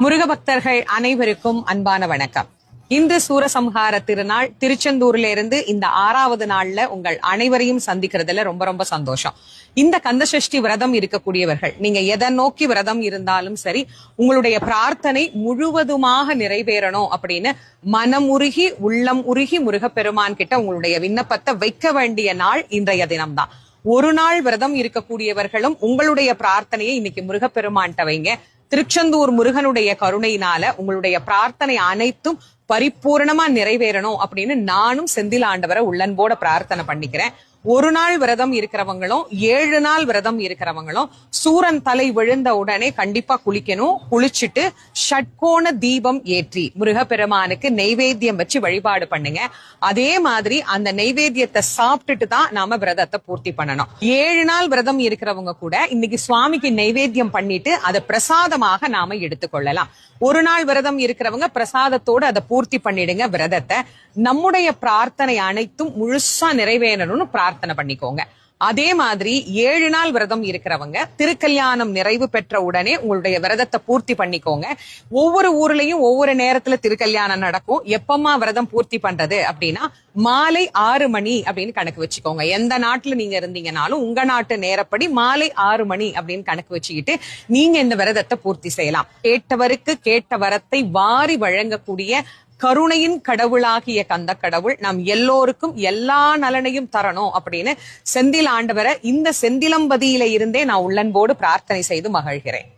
முருக பக்தர்கள் அனைவருக்கும் அன்பான வணக்கம். இந்து சூரசம்ஹார திருநாள் திருச்செந்தூர்ல இருந்து இந்த 6வது நாள்ல உங்கள் அனைவரையும் சந்திக்கிறதுல ரொம்ப ரொம்ப சந்தோஷம். இந்த கந்தசஷ்டி விரதம் இருக்கக்கூடியவர்கள் நீங்க எதை நோக்கி விரதம் இருந்தாலும் சரி, உங்களுடைய பிரார்த்தனை முழுவதுமாக நிறைவேறணும் அப்படின்னு மனமுருகி உள்ளம் உருகி முருகப்பெருமான் கிட்ட உங்களுடைய விண்ணப்பத்தை வைக்க வேண்டிய நாள் இன்றைய தினம்தான். ஒரு நாள் விரதம் இருக்கக்கூடியவர்களும் உங்களுடைய பிரார்த்தனையை இன்னைக்கு முருகப்பெருமான்ட்ட வைங்க. திருச்செந்தூர் முருகனுடைய கருணையினால உங்களுடைய பிரார்த்தனை அனைத்தும் பரிபூர்ணமா நிறைவேறணும் அப்படின்னு நானும் செந்தில் ஆண்டவரை உள்ளன்போட பிரார்த்தனை பண்ணிக்கிறேன். ஒரு நாள் விரதம் இருக்கிறவங்களும் 7 நாள் விரதம் இருக்கிறவங்களும் சூரன் தலை விழுந்த உடனே கண்டிப்பா குளிக்கணும். குளிச்சுட்டு ஷட்கோண தீபம் ஏற்றி முருகப்பெருமானுக்கு நெய்வேத்தியம் வச்சு வழிபாடு பண்ணுங்க. அதே மாதிரி அந்த நெய்வேத்தியத்தை சாப்பிட்டுட்டு தான் நாம விரதத்தை பூர்த்தி பண்ணணும். 7 நாள் விரதம் இருக்கிறவங்க கூட இன்னைக்கு சுவாமிக்கு நெய்வேத்தியம் பண்ணிட்டு அதை பிரசாதமாக நாம எடுத்துக்கொள்ளலாம். ஒரு நாள் விரதம் இருக்கிறவங்க பிரசாதத்தோடு அதை பூர்த்தி பண்ணிடுங்க விரதத்தை. நம்முடைய பிரார்த்தனை அனைத்தும் முழுசா நிறைவேறணும்னு பிரார்த்தனை பண்ணிக்கோங்க. அதே மாதிரி 7 நாள் விரதம் இருக்கிறவங்க திருக்கல்யாணம் நிறைவு பெற்ற உடனே உங்களுடைய விரதத்தை பூர்த்தி பண்ணிக்கோங்க. ஒவ்வொரு ஊர்லயும் ஒவ்வொரு நேரத்துல திருக்கல்யாணம் நடக்கும். எப்பமா விரதம் பூர்த்தி பண்றது அப்படின்னா மாலை 6 மணி அப்படின்னு கணக்கு வச்சுக்கோங்க. எந்த நாட்டுல நீங்க இருந்தீங்கனாலும் உங்க நாட்டு நேரப்படி மாலை 6 மணி அப்படின்னு கணக்கு வச்சுக்கிட்டு நீங்க இந்த விரதத்தை பூர்த்தி செய்யலாம். கேட்டவருக்கு கேட்ட வரத்தை வாரி வழங்கக்கூடிய கருணையின் கடவுளாகிய கந்த கடவுள் நம் எல்லோருக்கும் எல்லா நலனையும் தரணும் அப்படின்னு செந்தில் ஆண்டவரை இந்த செந்திலம்பதியில இருந்தே நான் உள்ளன்போடு பிரார்த்தனை செய்து மகிழ்கிறேன்.